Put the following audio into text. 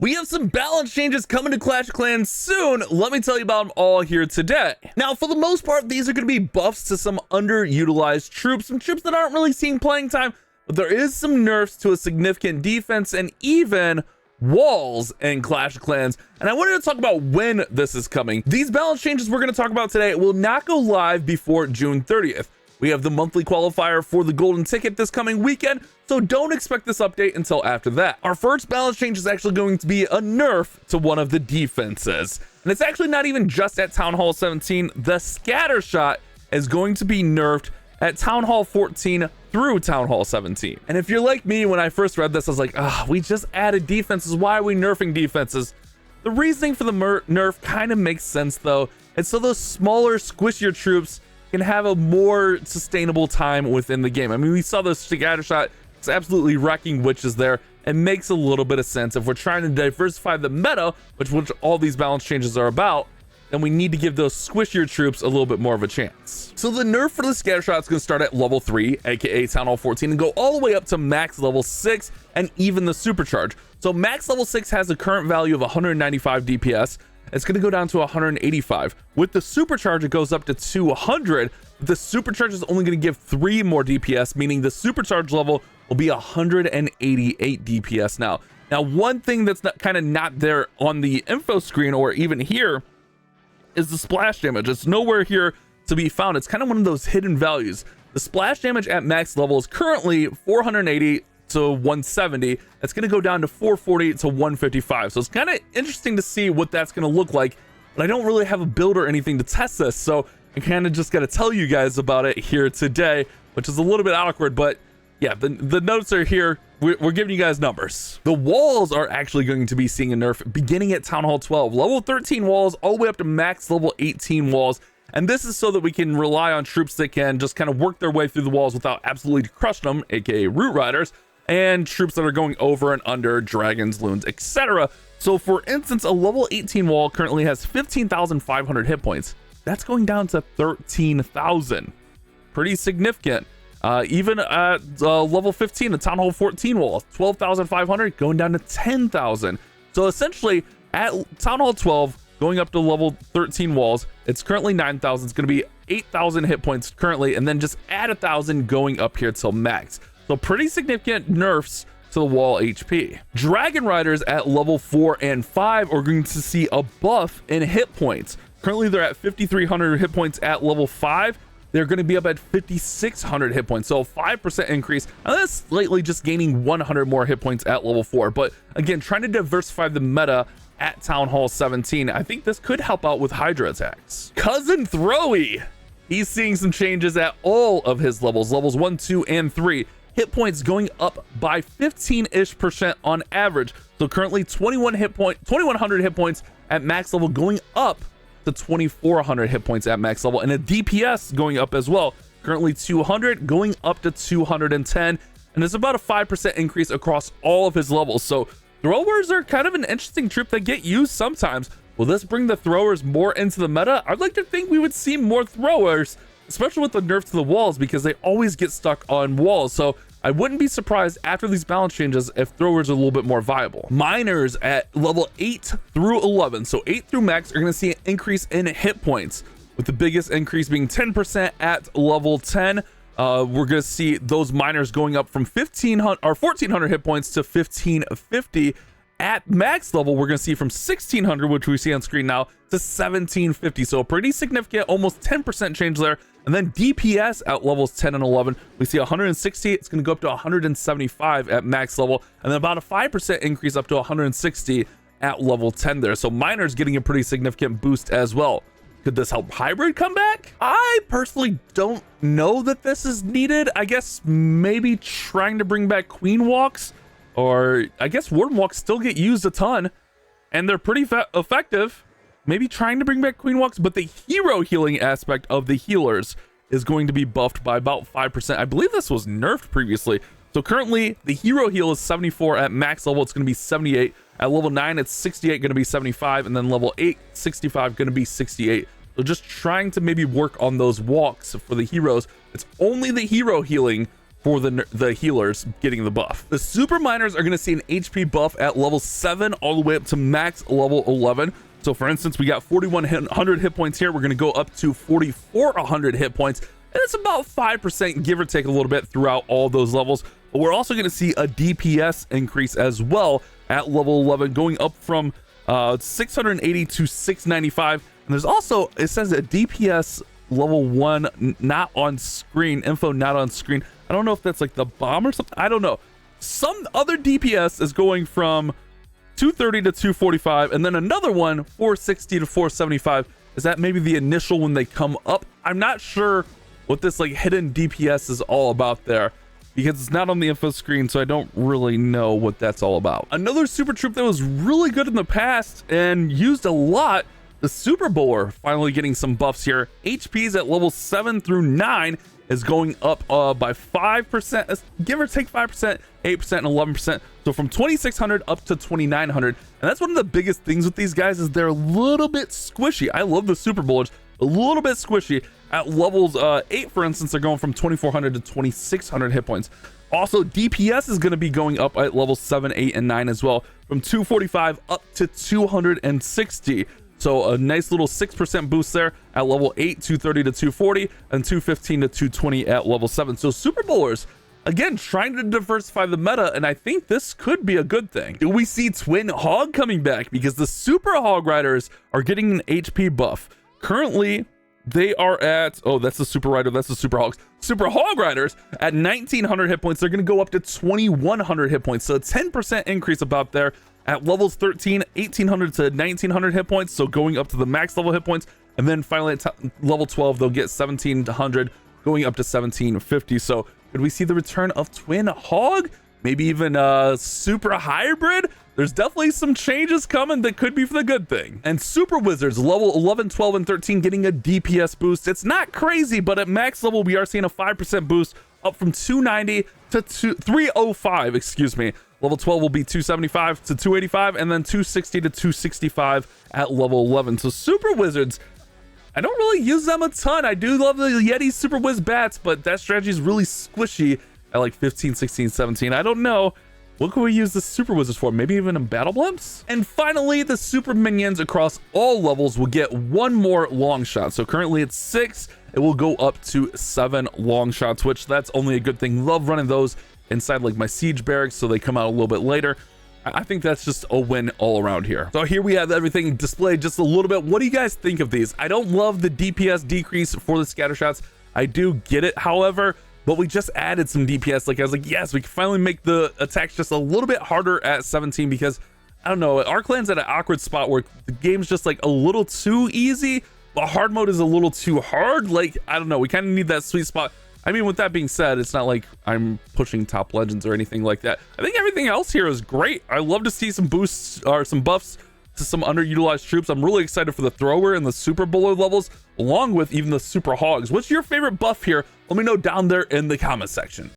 We have some balance changes coming to Clash of Clans soon. Let me tell you about them all here today. Now, for the most part, these are going to be buffs to some underutilized troops, some troops that aren't really seeing playing time, but there is some nerfs to a significant defense and even walls in Clash of Clans. And I wanted to talk about when this is coming. These balance changes we're going to talk about today will not go live before June 30th. We have the monthly qualifier for the golden ticket this coming weekend, so don't expect this update until after that. Our first balance change is actually going to be a nerf to one of the defenses. And it's actually not even just at Town Hall 17. The Scattershot is going to be nerfed at Town Hall 14 through Town Hall 17. And if you're like me, when I first read this, I was like, we just added defenses. Why are we nerfing defenses? The reasoning for the nerf kind of makes sense though. It's so those smaller, squishier troops can have a more sustainable time within the game. I mean, we saw the Scattershot, it's absolutely wrecking witches there. It makes a little bit of sense. If we're trying to diversify the meta, which all these balance changes are about, then we need to give those squishier troops a little bit more of a chance. So the nerf for the Scattershot is going to start at level 3, aka Town Hall 14, and go all the way up to max level 6 and even the supercharge. So max level 6 has a current value of 195 DPS. It's going to go down to 185. With the supercharge, it goes up to 200. The supercharge is only going to give 3 more DPS, meaning the supercharge level will be 188 DPS now. Now, one thing that's not there on the info screen or even here is the splash damage. It's nowhere here to be found. It's kind of one of those hidden values. The splash damage at max level is currently 480 to 170. It's going to go down to 440 to 155. So it's kind of interesting to see what that's going to look like, but I don't really have a build or anything to test this, so I kind of just got to tell you guys about it here today, which is a little bit awkward, but yeah, the notes are here. We're giving you guys numbers. The walls are actually going to be seeing a nerf beginning at Town Hall 12, level 13 walls all the way up to max level 18 walls. And this is so that we can rely on troops that can just kind of work their way through the walls without absolutely crushing them, aka Root Riders, and troops that are going over and under dragons, loons, etc. So for instance, a level 18 wall currently has 15,500 hit points. That's going down to 13,000. Pretty significant. Even at level 15, the Town Hall 14 wall, 12,500 going down to 10,000. So essentially at Town Hall 12, going up to level 13 walls, it's currently 9,000. It's going to be 8,000 hit points currently, and then just add 1,000 going up here till max. So pretty significant nerfs to the wall HP. Dragon Riders at level 4 and 5 are going to see a buff in hit points. Currently they're at 5,300 hit points at level 5. They're going to be up at 5,600 hit points. So a 5% increase. And that's slightly just gaining 100 more hit points at level 4. But again, trying to diversify the meta at Town Hall 17. I think this could help out with Hydra attacks. Cousin Throwy, he's seeing some changes at all of his levels 1, 2, and 3. Hit points going up by 15-ish% on average. So currently 2,100 hit points at max level, going up to 2,400 hit points at max level, and a DPS going up as well. Currently 200 going up to 210, and it's about a 5% increase across all of his levels. So throwers are kind of an interesting troop that get used sometimes. Will this bring the throwers more into the meta? I'd like to think we would see more throwers, especially with the nerf to the walls, because they always get stuck on walls. So I wouldn't be surprised after these balance changes if throwers are a little bit more viable. Miners at level 8 through 11, so 8 through max, are going to see an increase in hit points, with the biggest increase being 10% at level 10. We're going to see those miners going up from 1,400 hit points to 1,550. At max level, we're going to see from 1,600, which we see on screen now, to 1,750. So a pretty significant, almost 10% change there. And then DPS at levels 10 and 11, we see 160. It's going to go up to 175 at max level. And then about a 5% increase up to 160 at level 10 there. So miners getting a pretty significant boost as well. Could this help hybrid come back? I personally don't know that this is needed. I guess maybe trying to bring back queen walks, or I guess warden walks still get used a ton and they're pretty effective. Maybe trying to bring back queen walks, but the hero healing aspect of the healers is going to be buffed by about 5%. I believe this was nerfed previously. So currently the hero heal is 74 at max level. It's going to be 78 at level 9. It's 68, going to be 75, and then level 8, 65, going to be 68. So just trying to maybe work on those walks for the heroes. It's only the hero healing for the healers getting the buff. The super miners are going to see an HP buff at level 7 all the way up to max level 11. So for instance, we got 4,100 hit points here. We're going to go up to 4,400 hit points. And it's about 5%, give or take a little bit, throughout all those levels. But we're also going to see a DPS increase as well at level 11, going up from 680 to 695. And there's also, it says a DPS level 1 not on screen, info not on screen. I don't know if that's like the bomb or something. I don't know. Some other DPS is going from 230 to 245, and then another one 460 to 475. Is that maybe the initial when they come up? I'm not sure what this like hidden DPS is all about there, because it's not on the info screen, so I don't really know what that's all about. Another super troop that was really good in the past and used a lot, the Super Bowler, finally getting some buffs here. HPs at level 7 through 9 is going up by 5%, give or take 5%, 8%, and 11%. So from 2,600 up to 2,900. And that's one of the biggest things with these guys, is they're a little bit squishy. I love the Super Bowlers, a little bit squishy. At levels 8, for instance, they're going from 2,400 to 2,600 hit points. Also, DPS is going to be going up at levels 7, 8, and 9 as well, from 245 up to 260. So a nice little 6% boost there at level 8, 230 to 240, and 215 to 220 at level 7. So Super Bowlers, again, trying to diversify the meta, and I think this could be a good thing. Do we see Twin Hog coming back? Because the Super Hog Riders are getting an HP buff. Currently, they are at, oh, that's the Super Rider, that's the Super Hogs. Super Hog Riders at 1,900 hit points. They're going to go up to 2,100 hit points. So a 10% increase about there. At levels 13, 1,800 to 1,900 hit points, so going up to the max level hit points. And then finally at level 12, they'll get 1,700, going up to 1,750. So could we see the return of Twin Hog? Maybe even Super Hybrid? There's definitely some changes coming that could be for the good thing. And Super Wizards, level 11, 12, and 13, getting a DPS boost. It's not crazy, but at max level, we are seeing a 5% boost, up from 290 to 305, excuse me. Level 12 will be 275 to 285, and then 260 to 265 at level 11. So Super Wizards, I don't really use them a ton. I do love the Yeti Super Wiz bats, but that strategy is really squishy at like 15, 16, 17. I don't know. What can we use the Super Wizards for? Maybe even in battle blimps? And finally, the Super Minions across all levels will get one more long shot. So currently it's 6. It will go up to 7 long shots, which that's only a good thing. Love running those inside like my siege barracks, so they come out a little bit later. I think that's just a win all around here. So here we have everything displayed just a little bit. What do you guys think of these? I don't love the DPS decrease for the Scattershots. I do get it, however, but we just added some DPS. Like I was like, yes, we can finally make the attacks just a little bit harder at 17, because I don't know, our clan's at an awkward spot where the game's just like a little too easy, but hard mode is a little too hard. Like, I don't know, we kind of need that sweet spot. I mean, with that being said, it's not like I'm pushing top legends or anything like that. I think everything else here is great. I love to see some boosts or some buffs to some underutilized troops. I'm really excited for the thrower and the Super Bowler levels, along with even the Super Hogs. What's your favorite buff here? Let me know down there in the comment section.